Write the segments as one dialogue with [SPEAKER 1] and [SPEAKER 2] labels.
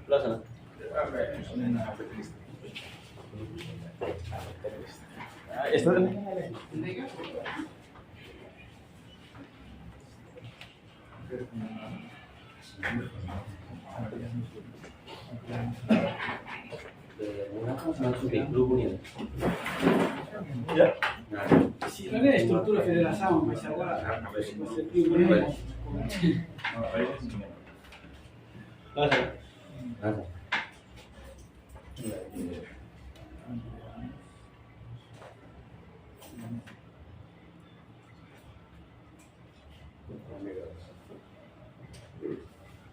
[SPEAKER 1] Pelasan. Esto masuk di grupo niya.
[SPEAKER 2] Ya.
[SPEAKER 3] Sì, non è struttura federazione, ma se guarda, se più breve.
[SPEAKER 1] Pelasan. Pelasan.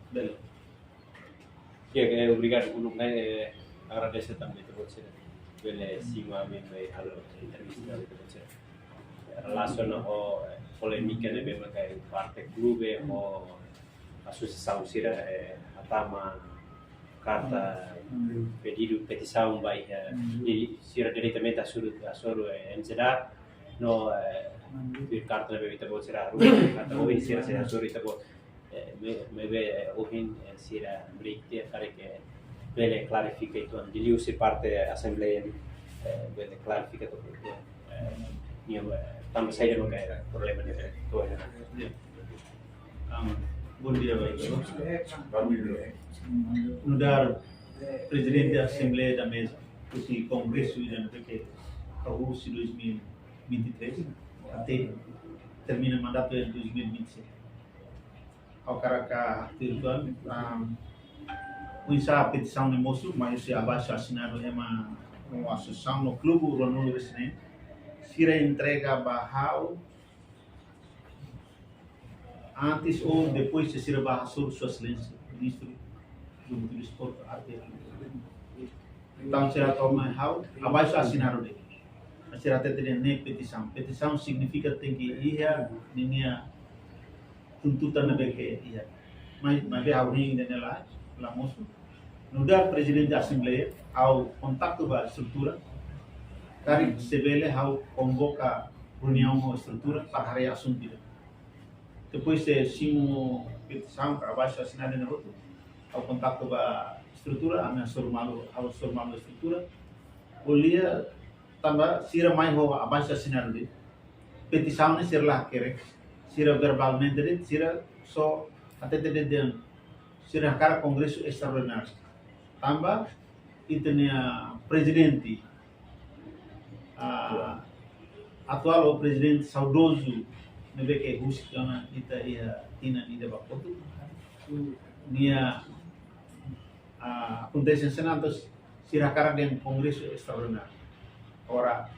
[SPEAKER 2] Bene.
[SPEAKER 1] Che obrigado por não agradecer também a você pela cima mesmo a entrevista de você relação ao polêmica né mesmo que parte clube ou associação sira a tama carta pedido petição vai e sira diretamente a suru NCDA no carta na bebida você era carta ou sira sira suru itu me ve ohin sira break dia kare ke bele clarifica itu diliu se parte assembleia bele clarifica to niyo tama saída no kaya problema ni to
[SPEAKER 2] Bom dia, baik. Mudar presidente da Assembleia da Mesa, esse congresso ainda que acabou em 2023 até termina o mandato em 2026. Ao caraca virtual, a petição de moço, mas se abaixo assinado é uma associação no clube Ronaldo Residente, se entrega barral antes ou depois de ser barra sobre sua excelência, ministro do Esporte Arte. Então será toma abaixo assinado dele. Será até ter nem petição. Petição significa que tem que ir a linha tuntutan na BK ia. Mas a reunião ainda lá moço. No dar presidente da Assembleia ao contato com a estrutura, dari sebele ao convoca reunião com a estrutura para a assunto. Depois de simo petição para abaixo assinada na outro, ao contato com a estrutura, a minha formalo a estrutura, olha também sira mais ho abaixo assinado de petição ne ser lá querer, sira verbalmente de sira só até de sira cara congresso extraordinário, também itu presidente atual o presidente saudoso nebe ke huskana ita ia tina ida bakotu nia acontece senatos sirakara den congresso extraordinário ora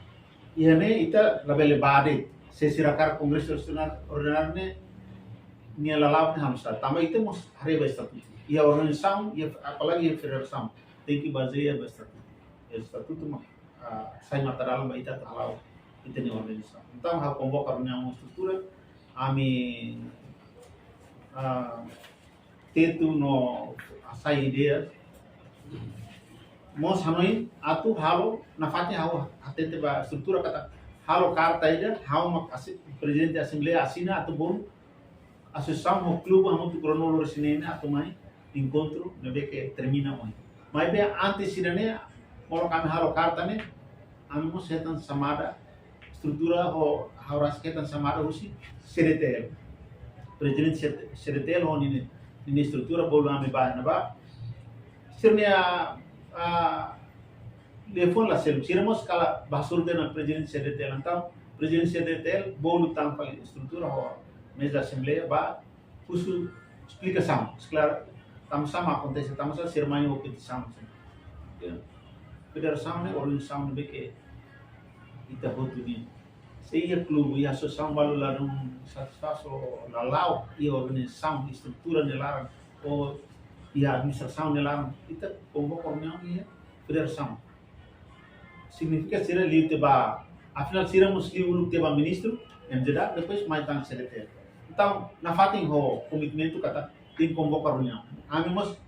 [SPEAKER 2] iane ita labele bade se sirakara congresso extraordinário ne nia lalap ne hamsa tama itu mos hari estatuto ia organização ia apalagi federação tem que basear estatuto mah sai material mah ita talau ita ne organização então ha convocar uma estrutura ami tetu no asa ideia mos hanoi atu halo nafatnya hao atente ba estrutura kata halo carta ida hao mak presidente da assembleia assina atu bom associação no clube amo tu cronologia sinene atu mai encontro nebe que termina hoje mas bem antes sinene moro kami halo carta ne ami mos setan samada estrutura o hauras ketan samada usi CDTL presidente CDTL ho ni estrutura bolu ami ba na ba sirnia telefon la sel siramos kala basur dena presidente CDTL então presidente CDTL bolu tanpa estrutura ho mesa assembleia ba usu explicação claro sama acontece sama sirmai o petição federação ne organização ne que ita hotu ni seia clube e associação balu larung satisfaso lalau e organização estrutura nelar ou e administração nelar ita convoca reunião e federação significa ser livre ba afinal seremos livre te ba ministro MJDA depois mais tang CDT então na fatin ho komitmento kata tem convoca reunião amimos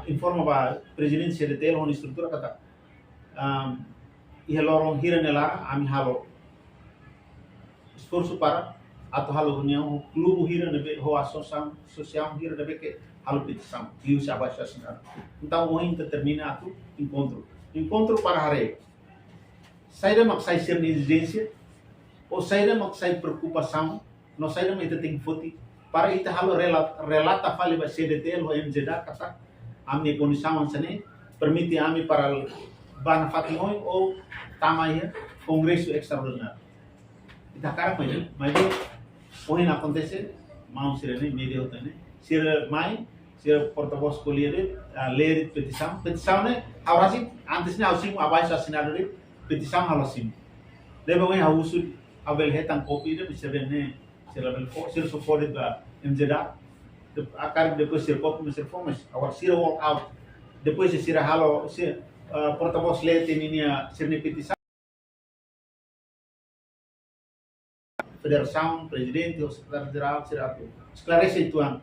[SPEAKER 2] informa ba presidente CDT ho estrutura kata ihe lorong hira nela ami halo esforço para atau halo união clube hira nebe ho associação hira nebe que halo petição liu se abaixo assinar então o ainda termina atu encontro para hari saída mak sai ser exigência ou saída mak sai preocupação no saída mak ita tem foti para ita halo relata fale ba CDT lo MZD kata ami condição ansane permite ami para bana fatimoi ou tamaya congresso extraordinário ita cara mas o que acontece mau sirene media hotane sir mai sir porta-voz colher ler petição né awasi antes na ausim abaixo assinado de petição awasi leva bem ausu abel hetan copy de sirene sir level 4 sir support da MZA akar depois sir copy mas sir formas awar sir walk out depois sir halo sir porta-voz ler tenia sirne petição federação, presidente ou secretário-geral será esclarece itu ang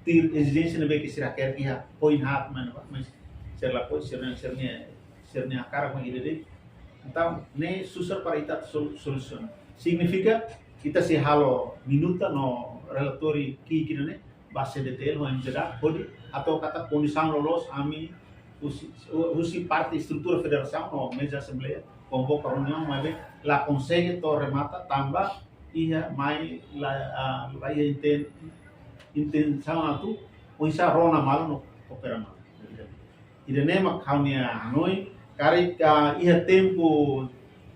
[SPEAKER 2] tir exigência na que será quer que ha point hat mas será pois será a cara com ele então nem susar para kita solução significa kita se halo minuta no relatori ki né base detail ho MZA pode atau kata condição lolos ami usi parte estrutura federação no mesa assembleia convoca reunião mas la consegue to remata tambah iya mai la intenção atu o isa rona malo no opera malo ida nema kaunia hanoi kari iya tempo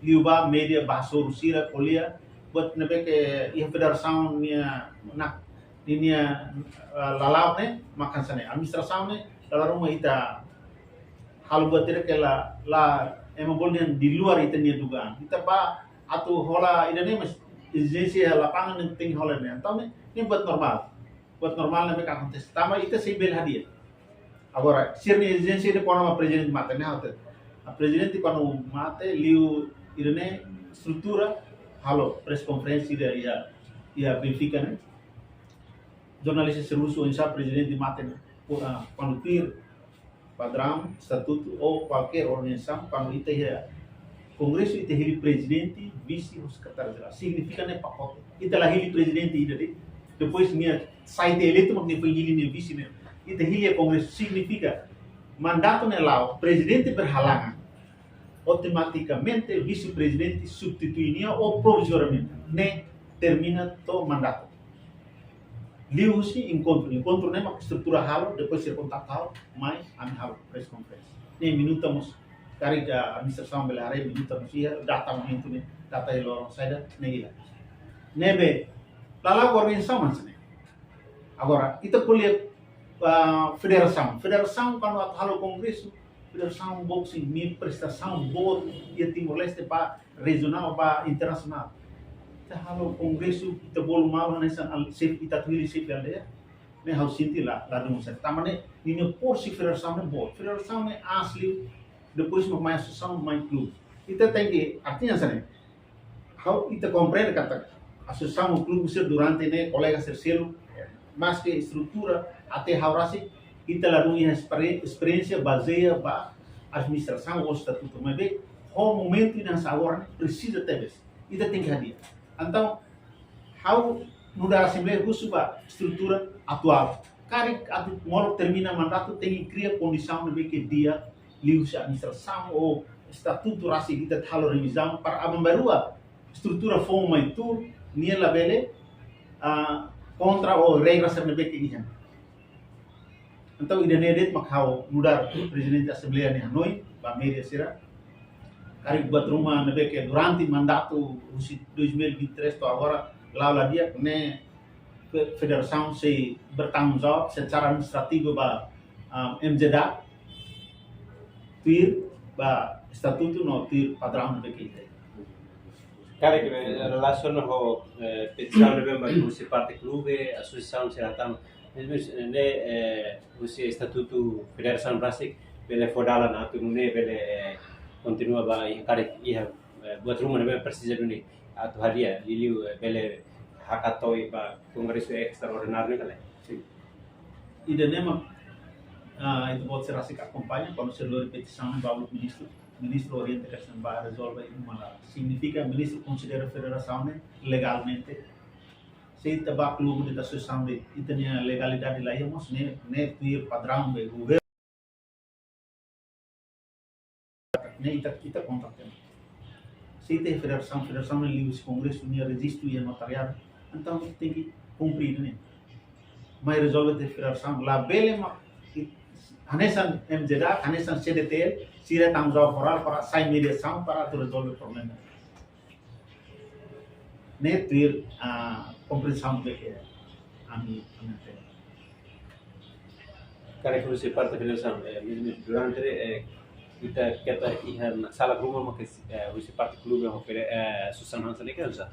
[SPEAKER 2] liuba media bahasa Rusia kolia buat nebe ke iya federação nia nak nia lalau ne makan sana administração ne dalam rumah ita hal buat tidak ke la emang boleh di luar itu nia dugaan kita pa atau hola ida ne mas exigência lapangan yang tinggi hola ne então ini buat normal na mereka acontece tama itu sih bel hadiah agora sirni exigência de quando a presidente mata ne hotel a presidente quando mata liu ida ne estrutura halo press conference ida ia Benfica ne jornalista serusso insa presidente mata ne quando tir padrão estatuto ou qualquer organização quando itu ya Congresso itu hili presidente, vice ou secretário-geral. Significa né pacote. Itu lah hili presidente ida depois minha saída eleito mas nem foi hili nem vice né. Itu hili Congresso significa mandato né lá presidente berhalangan. Automaticamente vice-presidente substituiria ou provisoriamente né termina to mandato. Liu si encontro né uma estrutura halo depois ser contato halo mais ami halo press conference. Nem minuta mos kari administração belare minuta musia data momento ne data elo saida negila nebe lala organização mansane agora ita kuliah federação quando halo congresso federação boxing ni prestação boa ia Timor Leste para regional para internacional ita halo congresso ita bolu mal nessa safety ita tuili safety aldeia ne hau sinti la demonstração tamane ni porsi federação ne boa federação ne asli depois mau main associação main clube kita tem que artinya sana how kita compreende kata associação clube ser durante ne colega ser selo mas que estrutura até haurasi kita lalu experiência baseia ba administração ou estatuto mas bem o momento nessa agora precisa ter kita tem que hadir então how muda assembleia ba estrutura atual kari atu mau termina mandato tem que criar condição que dia liu se administração ou estatuto rasi kita halo revisão para ambarua estrutura forma itu nia labele contra ou regras nebe que ihan então ida nedet makhau mudar presidente assembleia ni Hanoi ba media sira kari buat rumah nebe que durante mandato 2023 to agora lá dia ne federação se bertanggung jawab secara administratif ba MZA tir ba estatuto no tir padrão de que
[SPEAKER 1] Cara que relação ho petição de bem mas se parte clube associação será tam ne usi estatuto federação Brasik bele fodala na tu ne bele continua ba cara ia buat rumah ne precisa duni atu hadia liliu bele hakatoi ba congresso extraordinário kale
[SPEAKER 2] ida nema itu buat serasi acompanha quando se lor petição para o ministro ministro orientação para resolver isso, mas significa ministro considera a federação legalmente. Se tabak clube da associação de itania legalidade lá, mas ne tuir padrão do governo, ne ita contratamos. Se tem federação livre se congresso unia registro e notariado, então tem que cumprir, né? Mas resolve a federação lá bele mas hanesan MJDA, hanesan CDTL, se é tanggung jawab moral para sai mediação para resolver o problema. Ne tuir a compreensão do que ami
[SPEAKER 1] Karena fungsi partai federasi, durante kita ihan salah rumah makai fungsi partai klub yang Susan Hansen kan sah.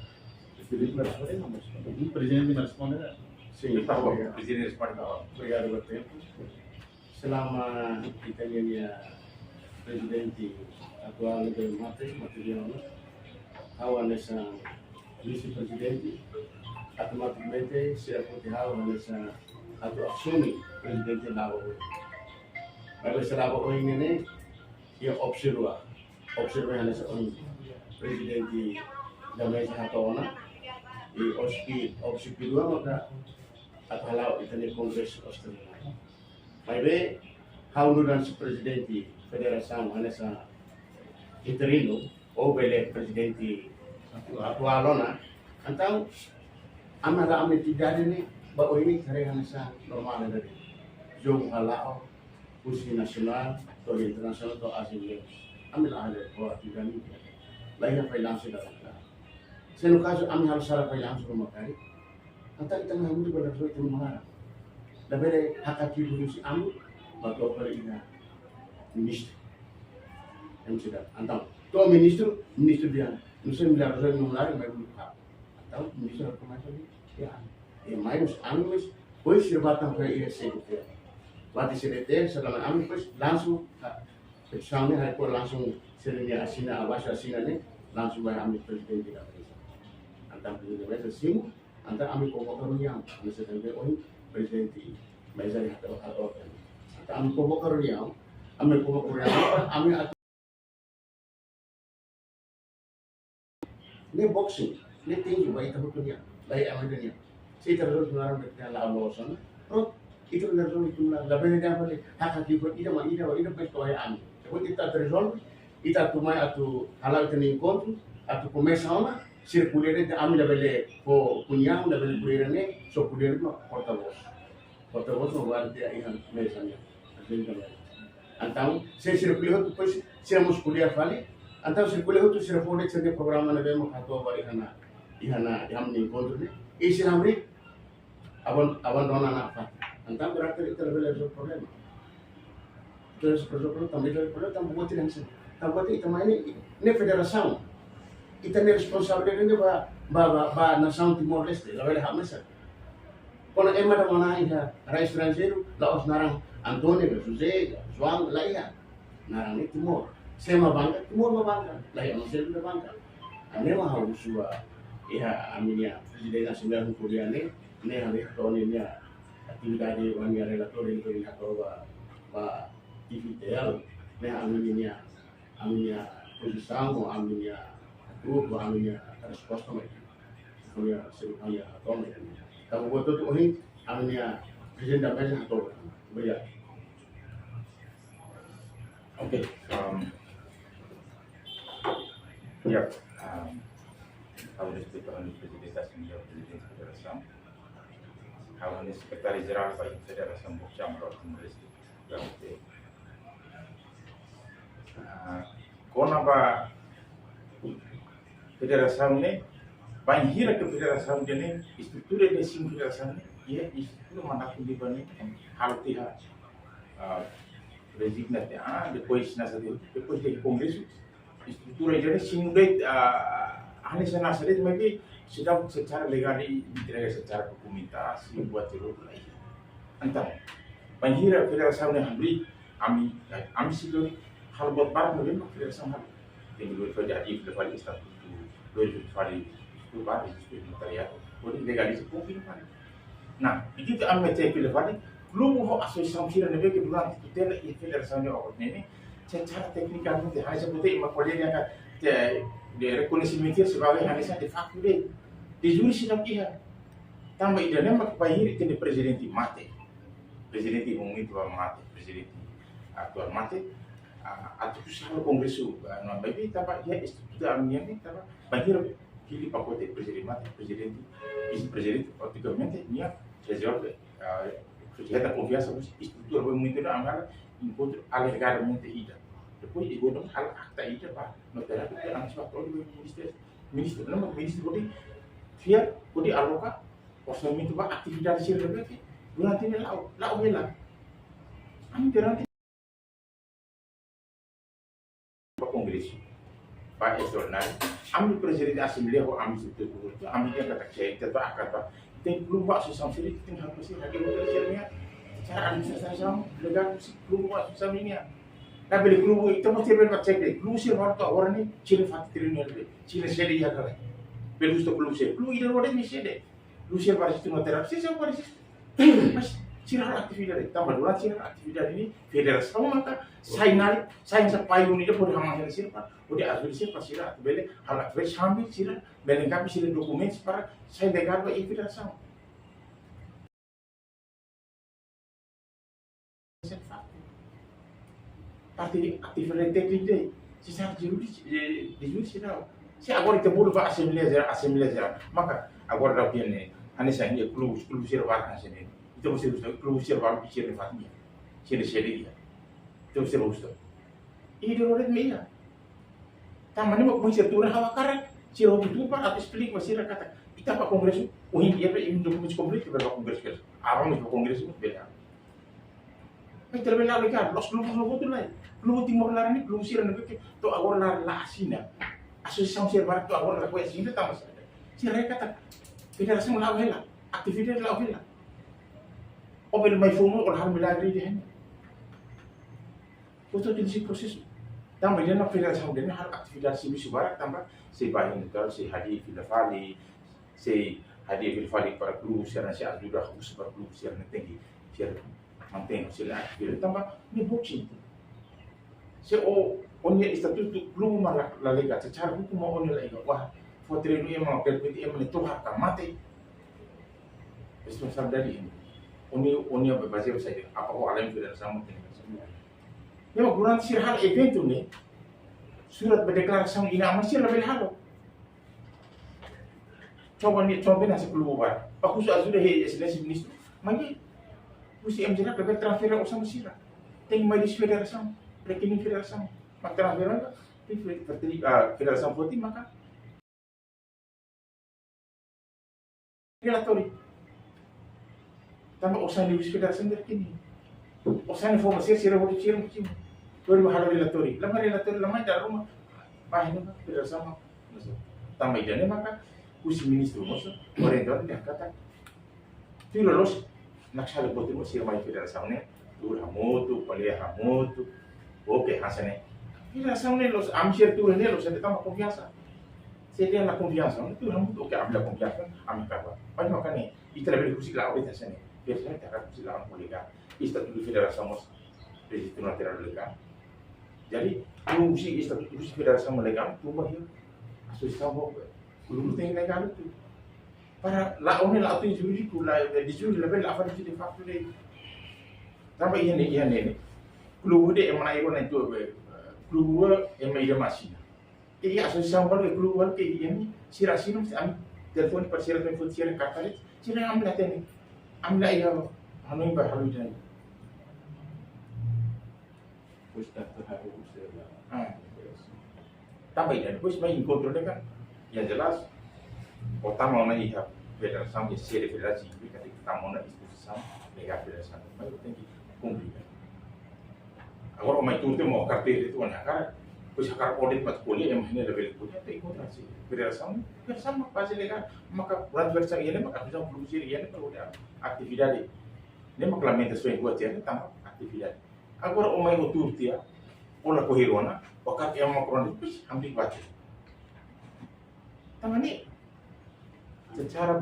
[SPEAKER 2] o presidente me responde.
[SPEAKER 4] Sim,
[SPEAKER 1] Tá bom, presidente responde.
[SPEAKER 4] obrigado pelo tempo. Selama kita ini presidente atual do material, awan essa vice-presidente, automaticamente será protegido nessa atau assume presidente labo. Kalau selabo ini ia observa nessa presidente da mesa hatona e observa maka atau itu ni kongres Australia. Mas hauluran si presidente federação nessa interino ou bele presidente atualona, então amara tidak ini bahwa ini karena nessa normal dari jogo halal kursi nasional atau internasional atau asing ambil ada bahwa tidak ini lainnya freelance dalam seno caso ami harus salah freelance rumah kali atau kita ngambil pada soal itu mana dabere hakati dulu si ami bakal perina ministro yang sudah antau to ministro dia nusa milar rosa numlar mai buka atau ministro kemarin ya mais anos pois se batam para ir CDT bati CDT setelah ami pois langsung sampai hari pun langsung serinya asina awasya asina ni langsung bayar ami presiden di dalam antara presiden itu sim antara ami convocar yang presiden itu oh presiden di mesa di atau antara ami convocar yang ami ini boxing ini tinggi baik tahu dunia baik aman dunia saya terus mengarang dengan lawan oh itu nerjol itu lah lebih dari apa ni hak kita ida betul ya ami kalau kita terjol kita tumai atau halal itu encontro atau começa ona circular de ami lebih ko punya lebih punya ni so punya no portavoz no lugar de aí na mesa ni então se circular tu pois se muscular fali então circular tu se refere a programa na demo kato ba ihana encontro ni e se namri abandona na fa então berarti itu lebih dari problema terus problema também dari problema também buat yang tambah itu ini federação kita ni responsável ini ba nação Timor Leste la vela hamesa quando é mais da mana ida ra estrangeiro la os narang Antonio José João la ia narang ni Timor sema bangka Timor bangka la ia não sei bangka ane mah harus ia aminia presiden nasional Korea ni hari tahun ini atividade wangi relator itu atau ba digital aminia posição ou aminia grupo aminia resposta mais punya semuanya atau kamu buat itu ini aminia presiden dan mesa atau beriak.
[SPEAKER 5] Oke, ya, kalau disebutkan Universitas India Presiden Federasi, kalau ini Sekretaris Jenderal Baik Federasi Bukti Amrot Inggris, berarti kona ba federasi ini, baik hira ke federasi ini, struktur ini sim federasi ini, ya struktur mana pun di bani hal tiha resignasi depois nasa depois de kongres struktur ini sim dek hanya sana saja tapi sudah secara legal tidak secara dokumentasi buat terus lagi. Entah, baik hira federasi ini habis ami sih hal buat baru mungkin federasi hal yang dulu terjadi lepas statutu dulu itu baru itu notariat boleh legalis mungkin kan. Nah begitu ami cek lepas belum mau asosiasi kira nabi ke bulan itu tela federasi ini orang ini secara teknikal nanti hanya seperti makolnya yang de reconhecimento sebagai hanya de facto de jure sidang iya tambah idane mak pahiri tende presidente mate presidente momento mate presidente atual mate atau kusalo kongresu na baby tamba ya estrutura ambiente tamba pahiri kili pacote presidente mate presidente vice presidente praticamente minha resolve sujeta confiança com estrutura muito na amara encontro alegadamente ida depois ibu dong hal akta ida pak notara itu ang suatu di minister nama minister kodi via kodi aloka kosong itu pak aktivitas sih lebih durante ini lau bela kami durante pak kongres pak extraordinary kami presiden assembly ko kami itu kami dia kata cek itu akata tem belum pak susah sih tem harus sih hakim presiden cara administrasi sama legal belum pak susah ini ya. Nah, beli klubu itu mesti berbuat cek deh. Klubu sih orang tua orang ini ciri faktor ini ada. Ciri sedi ya kalau. Beli itu klubu sih. Klubu itu orang ini sedi. Klubu sih pada situ terapi sih sama pada situ. Mas ciri aktivitas tambah dua ciri aktivitas ini federasi sama maka saya sampai ini dia boleh hamal siapa. Boleh asal siapa sih lah. Beli hal aktivitas sambil sih lah. Beli kami sih dokumen para saya dengar bahwa itu tidak sama. Parte atividade técnica se sabe de judicial se agora tem muito para assembleia maka agora dá piane ane sangue clube servar ane sangue itu você usa clube servar bicara fatmia seri itu você usa ini orang meia tamane mau mencertura hawa karan se o itu para explicar você kata kita pak kongres o hindi ya ini dokumen komplit para kongres arang itu kongres itu beda terminal legal los clubes tu lain club timur lar ni club sira nabe to agora la asina associação servar to agora la coisa ainda estamos se recata federação lá hela atividade lá hela o bel mai fumo or har milagre de hen foto de processo também na federação de har atividade simi subara tambah se bahin tal se hadi filafali se hadi filafali para club sira se ajuda harus para club sira tinggi sira mantém sila aktividade tambah ni bukti se onye estatuto club malah la liga secara hukum mau onye lagi wah fotre lu yang mau perpeti yang itu harta mati responsable dari ini onye berbahasa saya apa kok alam tidak sama dengan semua ya mau kurang sih hal event nih surat berdeklarasi ini amat sih lebih halo coba nasi club bar aku sudah sudah minister mangnya Usi MJ nak dapat transfer usang sila. Tem mais federação, rekening federação. Mak transferan di federação putih maka relatori. Tambah usang di federação rekening. Usang informasi sila boleh cium. Baru mahal relatori. Lama relatori lama dari rumah. Bahin federação. Tambah idane maka usi ministro moso, orientor dia kata. Tu lolos nakshala bote mo sir mai federação ne tur hamoto palea hamoto oke hasane federação ne los amshir tu ne los de tama confiança se tem la confiança ne tur hamoto oke amla confiança amkaba pai makane itrabe kusi la obeta sane biasanya tak kusi la poliga istatuto federação mos registro nacional legal jadi tu usi istatuto federação legal tu bahia associação belum tem legal tu para la one la auto juridico la di giuri la bella affari di fatto dei tambah ini club de emana iro na itu club emai da masina e associação con club ke ini sira sino am telefon per sira telefon sira katale sira am la tene am la ya hanoi ba halu dan
[SPEAKER 4] Ustaz terharu
[SPEAKER 5] tambah dan bos mai encontro kan yang jelas kota mau na ihap federação de ser federasi que kita mau na disposição legal federação mas eu tenho que cumprir agora mais tudo tem uma carteira itu na cara pois a cara audit mas boleh yang ini level punya tem kontrasi federação pasti legal maka buat federação ini maka bisa produzir ini kalau ada aktividade ini maka lamentação yang buat dia tambah aktividade agora o mai otur dia ona kohirona wakati yang mau kronis hampir baca tamani secara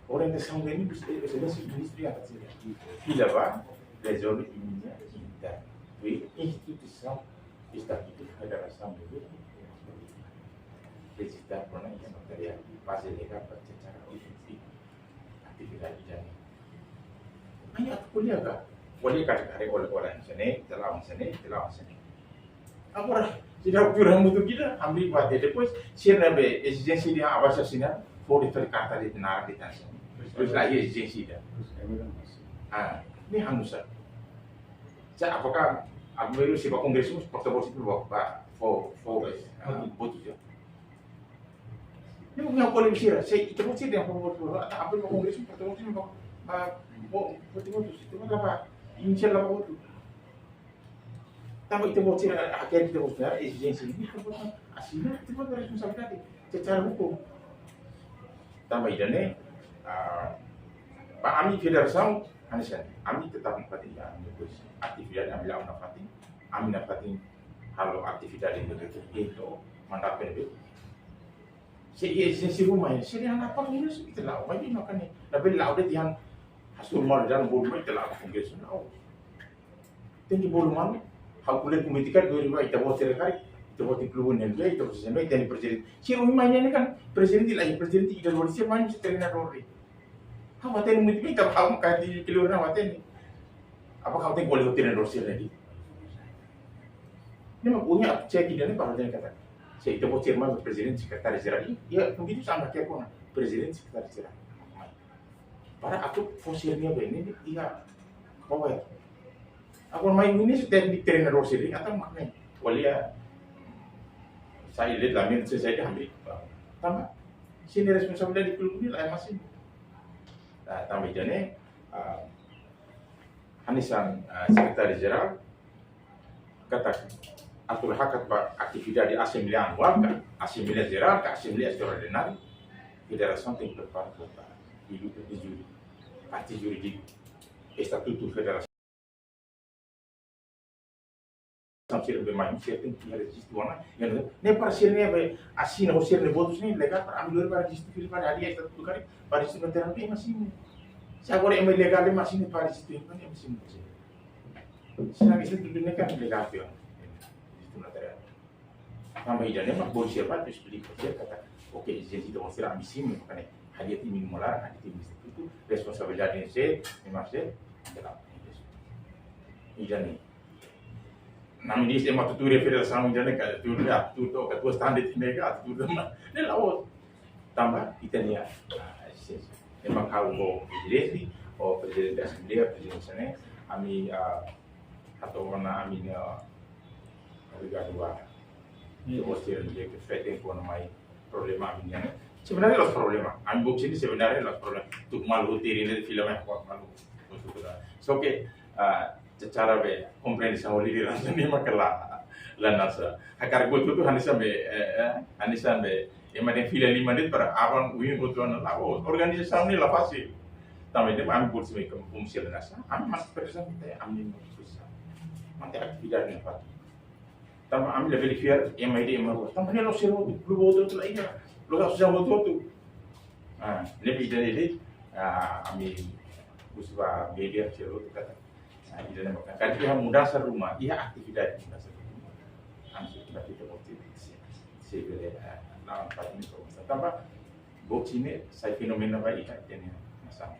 [SPEAKER 5] orientação ini bisa industri yang kecil. Bila ba resolve ini kita, instituição Estatuto da Federação do Rio, register pernah yang material base legal secara objektif aktivitas jadi. Hanya aku kuliah ka, kuliah kari oleh orang sini, telah sini. Agora, tidak kurang mutu kita ambil buat depois, sirna be exigensi dia awas sini, for itu kata di tenar di tansi. Terus lagi exigensi dia. Ini hanusa. Saya apakah aku baru siapa kongres itu portfolio itu bawa for butuh ya. Ini punya polisi lah. Saya itu sih dia portfolio atau apa kongres itu portfolio itu portfolio itu apa? Inisial apa itu? Tapi itu bocor akhirnya kita bocor eksigensi ini aslinya itu kan responsabilitas secara hukum. Tambah ini Pak Ami Federação Anisan, Ami tetap menempati aktivitas ambil menempati, Ami menempati halo aktivitas itu mandat PNB. Si eksigensi rumah ini, si yang apa ini itu lah, apa ini makanya, tapi lah udah tiang hasil mal dalam bolu itu lah kongres lah. Tinggi bolu mal. Hal kulit pemetikan 2000 kita buat sekali, kita buat keluhan yang dia itu proses yang jadi presiden. Siapa mainnya ini kan presiden tidak boleh siapa main seterina rori. Kamu tadi pemetikan kita kamu kayak di keluhan apa tadi? Apa kamu tadi boleh hotel rori lagi? Ini mah punya cek ini pada dia kata. Saya itu buat chairman presiden sekretaris jenderal. Ya begitu sama kayak pun presiden sekretaris jenderal. Para aku fosilnya begini dia bawa. Aku main ini sudah di trainer Rossi atau maknanya, walia saya lihat lamin saya ambil, tambah sini responsabilitas di klub ini lah masih, tambah jadi Hanisan sekretaris jenderal kata atur hak aktivitas di Assembleia Anual, Assembleia Geral, Assembleia Extraordinária, Federação tem que preparar di juri, parti juridik, Estatuto Federação. Sampai bermain setting di registro mana yang ne parsialnya be asina hosir ne botus ni legal para ambil para registro para dia itu kali para registro terapi masih saya boleh ambil legal masih ni para registro kan masih saya bisa tujuan kan legal tu registro terapi tambah ijazah mak boleh siapa tu explica dia kata oke izin itu hosir ambisi makanya hadiah ini mular hadiah ini itu responsabilitasnya saya memang saya dalam ijazah Nami di sema tu Federação Indiana ka tu ketua standar tindaga tu nama ni lawan tambah Italia memang kau presiden presiden Assembleia presiden sana ami atau mana ami liga dua itu mesti dia ke fete con mai problema ami sebenarnya los problema ami box ini sebenarnya los problema tu malu tiri film yang kuat malu so que secara be komprehensi holi langsung ni makala lanasa hakar go tu hanisan be emaden fila 5 menit para awan win go tu na lao organisasi ni la fácil também dem am bolsa me como se lanasa am mas person kita am ni bisa mante aktividad ni fat também am le verificar MID emang também lo sero lu bodo tu lain lo ka susah bodo tu le bidang ini ami usba media sero tu kata Ida nama kan dia mudah serumah, ia aktivitas mudah serumah. Langsung kita motif sebelum lawan ini kalau tambah box ini saya fenomena baik ini masa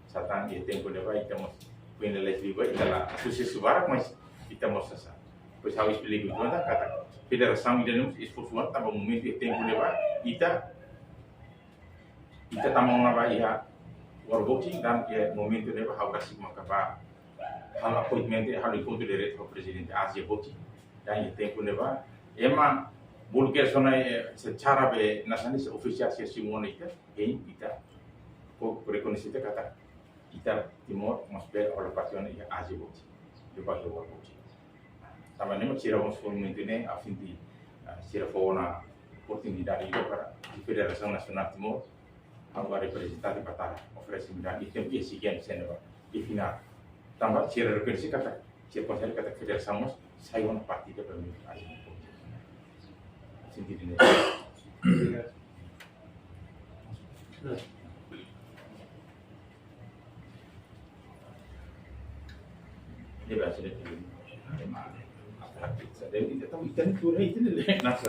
[SPEAKER 5] satan dia tempo dia baik kita mau penilai lebih baik adalah sukses suara mas kita mau sasa. Terus harus pilih gitu kan kata Federação Indiana esforço tambah momento dia tempo dia baik kita tambah apa ya warboxing dan ya momento dia harus kasih makapa hal appointment hal encontro direto com o presidente Asia Boti dan itu tempo leva ema bulgar sona secara be nasionalis official semua itu kita ko reconhecida kata kita Timor mas be oleh passion ya Asia Boti de baixo o Boti também nem tira uns formamentos né a fim de tira fora oportunidade para a Federação Nacional Timor agora representar di Batara oferece dan itu yang sekian seneva di final tambah ciri referensi kata ciri konser kata Federação saya want partida para mim aja sendiri ini dia bahasa dia jadi jadi itu Tentu itu nasa